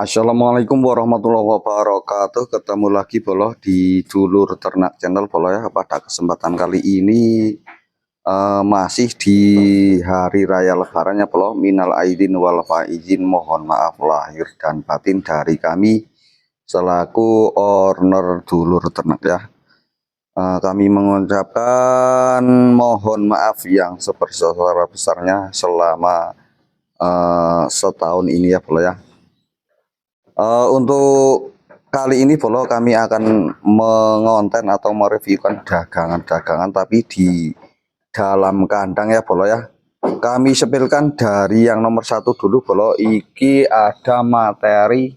Assalamualaikum warahmatullahi wabarakatuh. Ketemu lagi bolo di Dulur Ternak Channel bolo ya. Pada kesempatan kali ini masih di hari raya lebaran ya bolo. Minal aidin wal faizin, mohon maaf lahir dan batin dari kami selaku owner Dulur Ternak ya. Kami mengucapkan mohon maaf yang sebesar-besarnya selama setahun ini ya bolo ya. Untuk kali ini bolo kami akan mengonten atau mereviewkan dagangan-dagangan tapi di dalam kandang ya bolo ya. Kami sepilkan dari yang nomor satu dulu bolo. Iki ada materi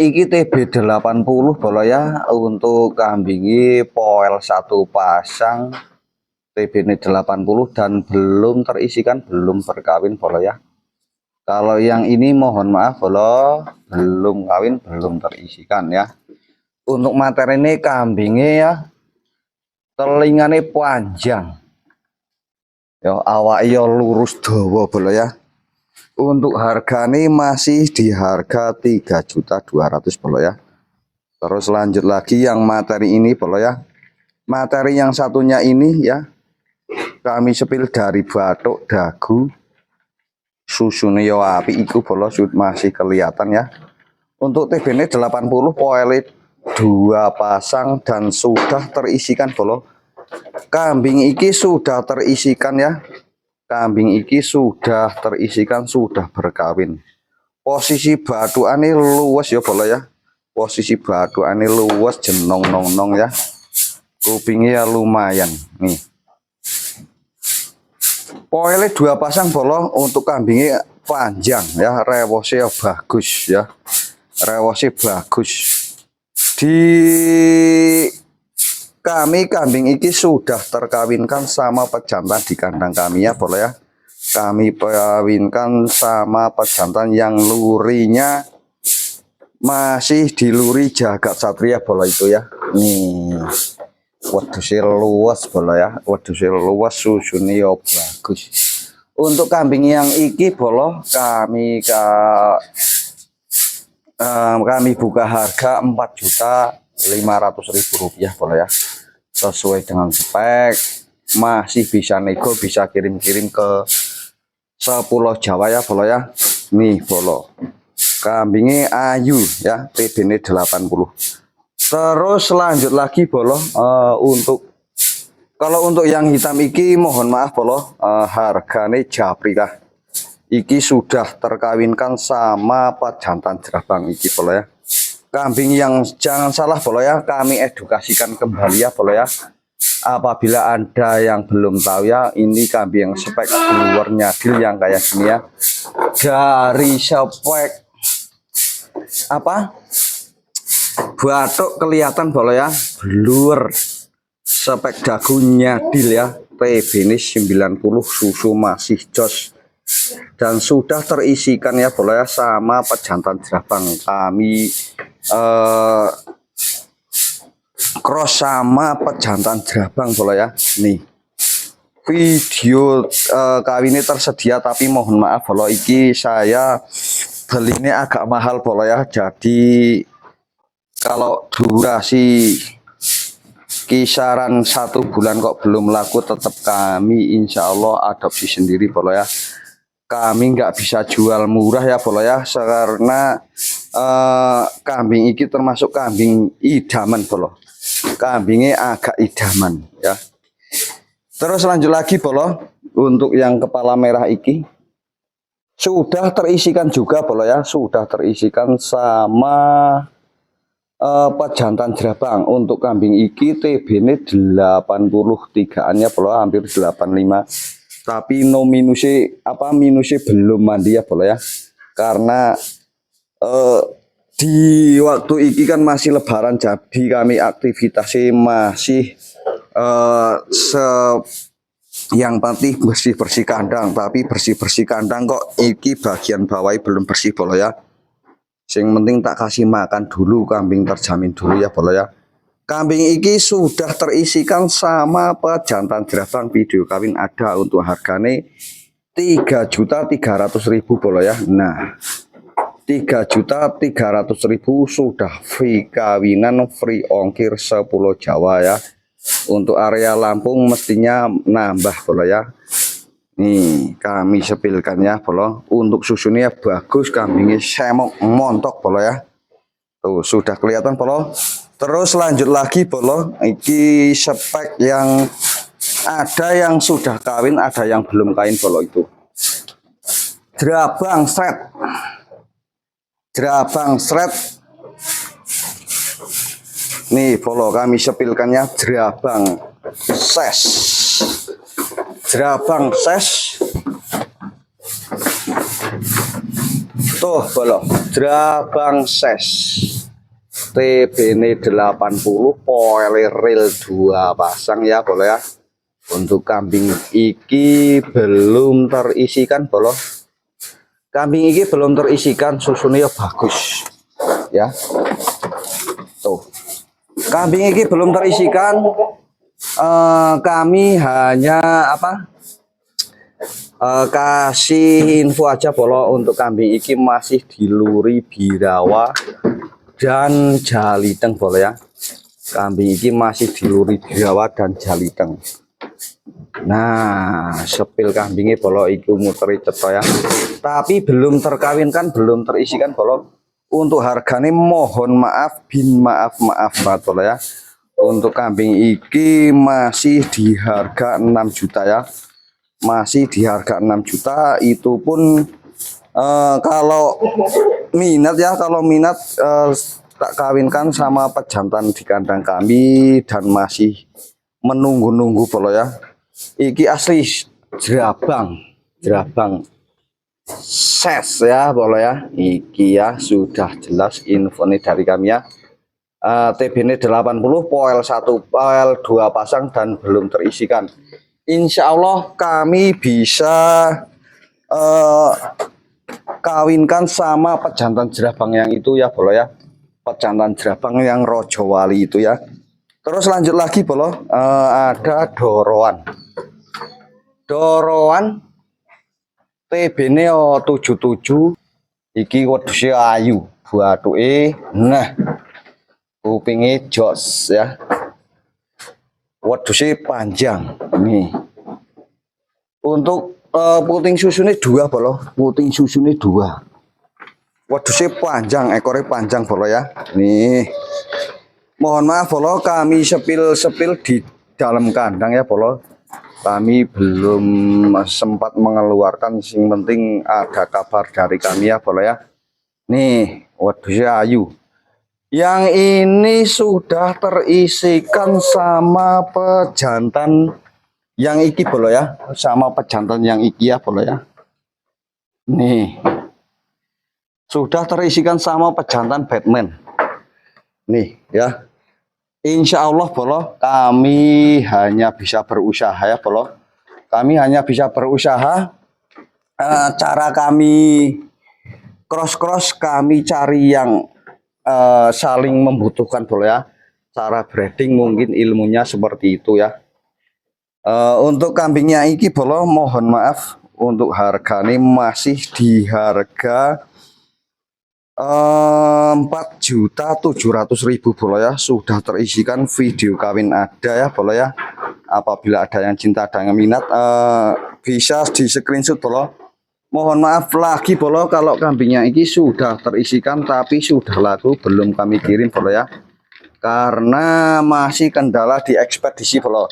iki TB80 bolo ya. Untuk kambingi poel satu pasang TB 80 dan belum terisikan, belum berkawin bolo ya. Kalau yang ini mohon maaf bolo, belum kawin, belum terisikan ya. Untuk materi ini kambingnya ya, telingane panjang. Ya awaknya lurus dawa bolo ya. Untuk harga ini masih di harga 3.200.000 bolo ya. Terus lanjut lagi yang materi ini bolo ya. Materi yang satunya ini ya, kami sepil dari batuk dagu. Susunya yo api iku bolo masih kelihatan ya. Untuk TB ini 80 poelit 2 pasang dan sudah terisikan bolo. Kambing iki sudah terisikan ya. Kambing iki sudah terisikan, sudah berkawin. Posisi batuane luwes ya bolo ya. Posisi batuane luwes, jenong nong ya. Kupingnya lumayan nih. Poelnya 2 pasang bolo. Untuk kambingnya panjang ya, rewosnya bagus ya, rewosnya bagus. Di kambing iki sudah terkawinkan sama pejantan di kandang kami ya bolo ya. Kami kawinkan sama pejantan yang lurinya masih di luri Jagat Satria bolo itu ya. Nih wedusnya luas bolo ya, wedusnya luas, susunya bagus. Untuk kambing yang iki bolo kami buka harga 4.500.000 rupiah bolo ya. Sesuai dengan spek, masih bisa nego, bisa kirim-kirim ke Pulau Jawa ya bolo ya. Nih bolo, kambingnya ayu ya, TB 80. Terus lanjut lagi bolo, kalau untuk yang hitam iki mohon maaf bolo, harganya japri kah. Iki sudah terkawinkan sama pejantan jerabang iki bolo ya. Kambing yang jangan salah bolo ya, kami edukasikan kembali ya bolo ya. Apabila Anda yang belum tahu ya, ini kambing yang spek luar nyadil yang kayak gini ya. Dari spek apa? Batuk kelihatan bolo ya, blur. Spek dagu nyadil ya, TB ini 90, susu masih jos dan sudah terisikan ya bolo ya sama pejantan jerabang. Kami cross sama pejantan jerabang bolo ya. Nih video kawinnya tersedia tapi mohon maaf bolo, iki saya belinya agak mahal bolo ya. Jadi kalau durasi kisaran 1 bulan kok belum laku, tetap kami insya Allah adopsi sendiri bolo ya. Kami nggak bisa jual murah ya bolo ya, karena kambing ini termasuk kambing idaman bolo. Kambingnya agak idaman ya. Terus lanjut lagi bolo, untuk yang kepala merah iki sudah terisikan juga bolo ya, sudah terisikan sama pejantan jerabang. Untuk kambing iki TB ini 83an ya bolo, hampir 85. Tapi no minusnya minusnya belum mandi ya bolo ya. Karena di waktu iki kan masih lebaran, jadi kami aktivitasnya masih yang pasti bersih kandang. Tapi bersih kandang kok iki bagian bawah belum bersih bolo ya. Yang penting tak kasih makan dulu, kambing terjamin dulu ya bolo ya. Kambing iki sudah terisikan sama pejantan jerabang. Video kawin ada, untuk harganya 3.300.000 bolo ya. Nah 3.300.000 sudah free kawinan, free ongkir sepulau Jawa ya. Untuk area Lampung mestinya nambah bolo ya. Nih kami sepilkan ya bolo. Untuk susunya bagus, kambingnya semok montok bolo ya. Tuh sudah kelihatan bolo. Terus lanjut lagi bolo. Iki spek yang ada yang sudah kawin, ada yang belum kawin bolo itu. Jerabang sret. Jerabang sret. Nih bolo kami sepilkannya jerabang ses. Jerabang ses. Tuh bolo, jerabang ses. TBN 80 poel real 2 pasang ya bolo ya. Untuk kambing iki belum terisikan bolo. Kambing iki belum terisikan, susunya bagus ya. Tuh. Kambing iki belum terisikan. Kami hanya kasih info aja bolo. Untuk kambing iki masih diluri birawa dan jaliteng bolo ya. Kambing iki masih diluri birawa dan jaliteng. Nah, sepil kambingnya bolo iku muteri ceto ya. Tapi belum terkawinkan, belum terisikan bolo. Untuk harganya mohon maaf bin maaf banget bolo ya. Untuk kambing iki masih di harga 6 juta ya. Masih di harga 6 juta. Itu pun kalau minat ya, kalau minat tak kawinkan sama pejantan di kandang kami dan masih menunggu-nunggu bolo ya. Iki asli jerabang ses ya bolo ya. Iki ya sudah jelas info nih dari kami ya. TBN 80 poel 1 poel 2 pasang dan belum terisikan. Insya Allah kami bisa kawinkan sama pejantan jerabang yang itu ya bolo ya. Pejantan jerabang yang Rojowali itu ya. Terus lanjut lagi bolo, ada doroan. Doroan TBN 77 iki wedhusnya ayu buatuke. Nah, kupingnya jos ya. Wedhusnya panjang nih. Untuk puting susunya 2 bolo, puting susunya 2. Wedhusnya panjang, ekornya panjang bolo ya. Nih. Mohon maaf bolo, kami sepil di dalam kandang ya bolo. Kami belum sempat mengeluarkan, sing penting ada kabar dari kami ya bolo ya. Nih, wedhusnya ayu. Yang ini sudah terisikan sama pejantan yang iki bolo ya, sama pejantan yang iki ya bolo ya. Nih. Sudah terisikan sama pejantan Batman. Nih ya. Insya Allah bolo, kami hanya bisa berusaha ya bolo. Kami hanya bisa berusaha. Cara kami cross kami cari yang saling membutuhkan bolo ya. Cara breeding mungkin ilmunya seperti itu ya. Untuk kambingnya iki bolo, mohon maaf untuk harganya masih di harga 4.700.000 bolo ya. Sudah terisikan, video kawin ada ya bolo ya. Apabila ada yang cinta dan minat bisa di screenshot bolo. Mohon maaf lagi bolo kalau kambingnya ini sudah terisikan tapi sudah laku belum kami kirim bolo ya. Karena masih kendala di ekspedisi bolo.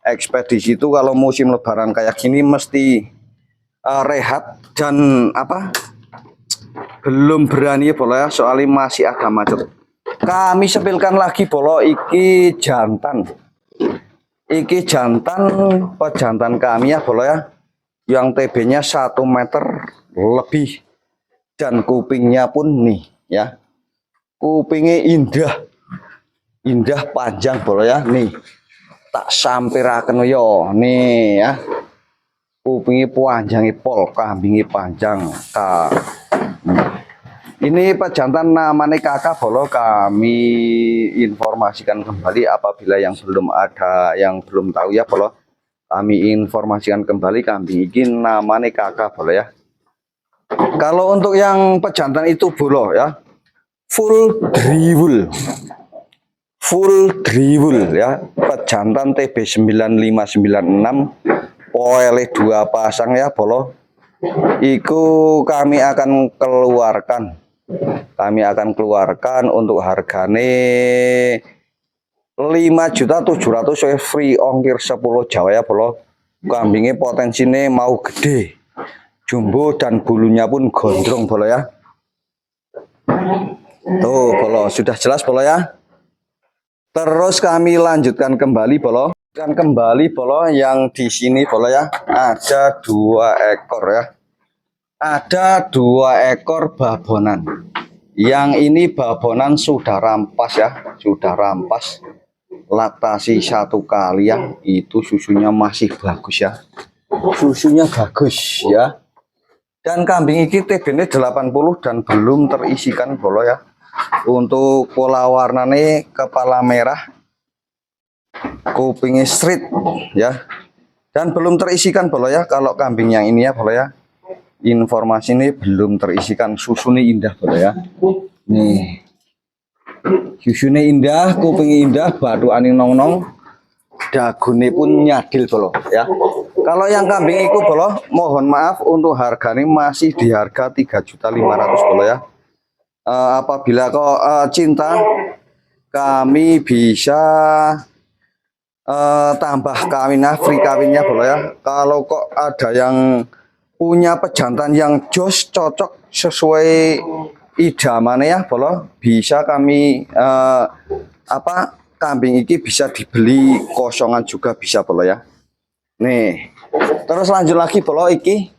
Ekspedisi itu kalau musim lebaran kayak gini mesti rehat dan belum berani bolo ya, soalnya masih ada macet. Kami sepilkan lagi bolo, iki jantan. Iki jantan pejantan kami ya bolo ya. Yang TB-nya 1 meter lebih. Dan kupingnya pun nih ya. Kupingnya indah. Indah panjang bolo ya. Nih. Tak sampiraken yo. Nih ya. Kupingnya panjang pol, kambingnya panjang. Ini pejantan namanya kakak bolo, kami informasikan kembali apabila yang belum ada, yang belum tahu ya bolo. Kami informasikan kembali kambing ini namanya kakak bolo ya. Kalau untuk yang pejantan itu bolo ya, full driwul. Full driwul ya, pejantan TB 9596 poele 2 pasang ya bolo. Iku kami akan keluarkan untuk hargane 5.700.000 free ongkir 10 Jawa ya bolo. Kambingnya potensinya mau gede, jumbo dan bulunya pun gondrong bolo ya. Tuh bolo, sudah jelas bolo ya. Terus kami lanjutkan kembali bolo. Dan kembali bolo yang di sini bolo ya, ada 2 ekor ya. Ada 2 ekor babonan. Yang ini babonan sudah rampas ya, sudah rampas. Laktasi 1 kali ya, itu susunya masih bagus ya. Susunya bagus ya. Dan kambing ini TB-nya 80 dan belum terisikan bolo ya. Untuk pola warnanya kepala merah, kupingnya straight ya, dan belum terisikan bolo ya. Kalau kambing yang ini ya bolo ya, informasi ini belum terisikan. Susunya indah bolo ya. Nih, susunya indah, kupingnya indah, batu aning nong-nong, dagune pun nyadil bolo ya. Kalau yang kambing itu bolo, mohon maaf untuk harganya masih di harga 3.500.000 bolo ya. Apabila kau cinta, kami bisa tambah kawinnya, free kawinnya bolo ya. Kalau kok ada yang punya pejantan yang jos cocok sesuai idamannya ya bolo, bisa kami kambing ini bisa dibeli kosongan juga bisa bolo ya. Nih, terus lanjut lagi bolo, iki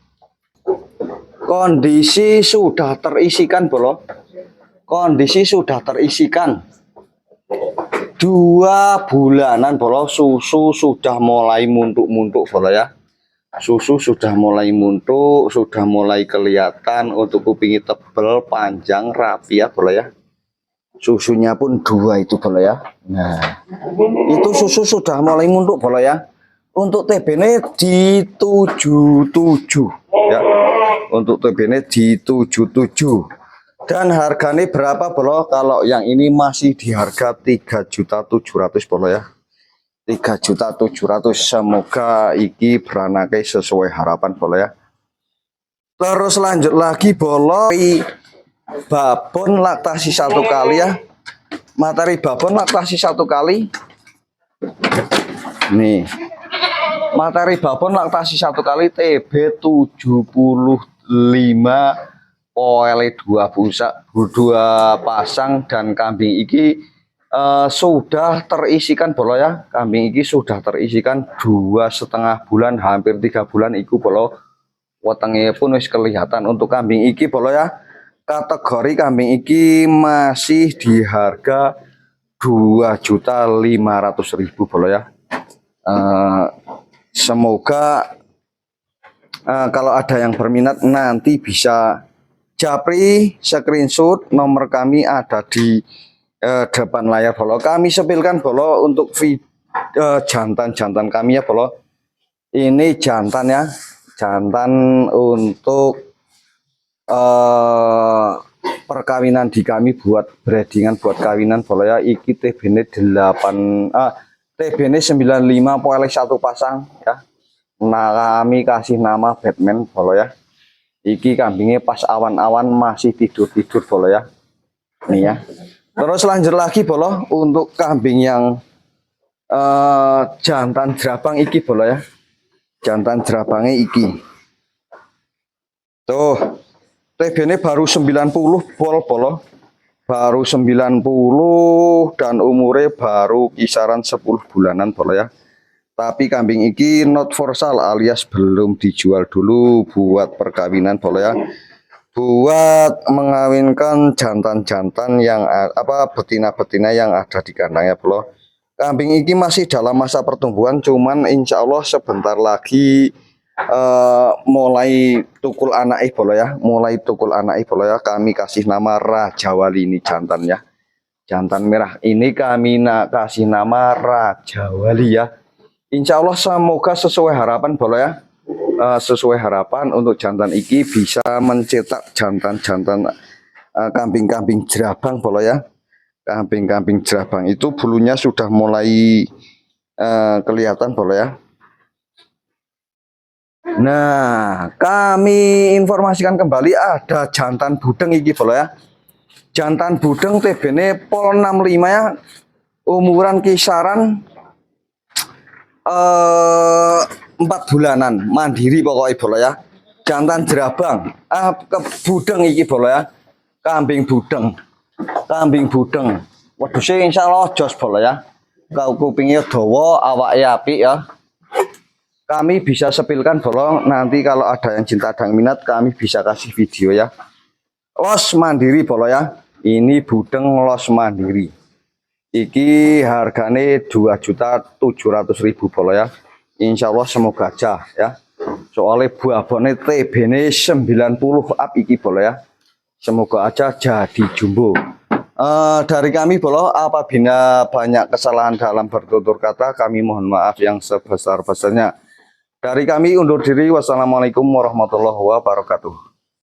kondisi sudah terisikan bolo. Kondisi sudah terisikan 2 bulanan bolo. Susu sudah mulai muntuk-muntuk bolo ya. Susu sudah mulai muntuk, sudah mulai kelihatan. Untuk kupingnya tebal, panjang, rapi ya bolo ya. Susunya pun 2 itu bolo ya. Nah, itu susu sudah mulai muntuk bolo ya. Untuk TB-nya di 77 ya. Untuk TB-nya di 77. Dan harganya berapa bolo? Kalau yang ini masih di harga 3.700.000 bolo ya. 3.700.000. Semoga iki beranake sesuai harapan bolo ya. Terus lanjut lagi bolo, babon laktasi 1 kali ya. Materi babon laktasi 1 kali. Nih, materi babon laktasi 1 kali TB 75 poele 2 pasang. Dan kambing iki sudah terisikan bolo ya. Kambing iki sudah terisikan 2,5 bulan, hampir 3 bulan iku bolo. Wetenge pun wis kelihatan. Untuk kambing iki bolo ya, kategori kambing iki masih di harga 2.500.000 bolo ya. Semoga kalau ada yang berminat nanti bisa japri, screenshot, nomor kami ada di depan layar bolo. Kami sepilkan bolo untuk jantan-jantan kami ya bolo. Ini jantan ya, jantan untuk perkawinan di kami, buat breedingan, buat kawinan bolo ya. Iki TB-nya 95 poele 1 pasang ya. Nah, kami kasih nama Batman bolo ya. Iki kambingnya pas awan-awan masih tidur-tidur bolo ya. Nih ya. Terus lanjut lagi bolo, untuk kambing yang jantan jerabang iki bolo ya. Jantan jerabangnya iki. Tuh, TB-nya baru 90 bolo. Baru 90 dan umurnya baru kisaran 10 bulanan bolo ya. Tapi kambing iki not for sale alias belum dijual dulu buat perkawinan bolo ya. Buat mengawinkan jantan-jantan yang betina-betina yang ada di kandangnya bolo. Kambing iki masih dalam masa pertumbuhan, cuman insya Allah sebentar lagi mulai tukul anak bolo ya. Mulai tukul anak bolo ya. Kami kasih nama Raja Wali, ini jantan ya. Jantan merah ini kami kasih nama Raja Wali ya. Insya Allah semoga sesuai harapan bolo ya. sesuai harapan untuk jantan iki bisa mencetak jantan-jantan kambing-kambing jerabang bolo ya. Kambing-kambing jerabang itu bulunya sudah mulai kelihatan bolo ya. Nah, kami informasikan kembali ada jantan budeng iki bolo ya. Jantan budeng TB-ne pol 65 ya. Umuran kisaran 4 bulanan, mandiri pokoknya bolo ya. Jantan jerabang, budeng iki bolo ya. Kambing budeng. Kambing budeng. Waduh sih insyaallah jos bolo ya. Kau kupingnya dawa, awake apik ya. Kami bisa sepilkan bolong, nanti kalau ada yang cinta dan minat kami bisa kasih video ya. Los mandiri bolo ya. Ini budeng los mandiri. Iki harganya 2.700.000 bolo ya. Insya Allah semoga aja ya. Soalnya buah bone TB-ne 90 up iki bolo ya. Semoga aja jadi jumbo. Dari kami bolo, apabila banyak kesalahan dalam bertutur kata, kami mohon maaf yang sebesar-besarnya. Dari kami undur diri. Wassalamualaikum warahmatullahi wabarakatuh.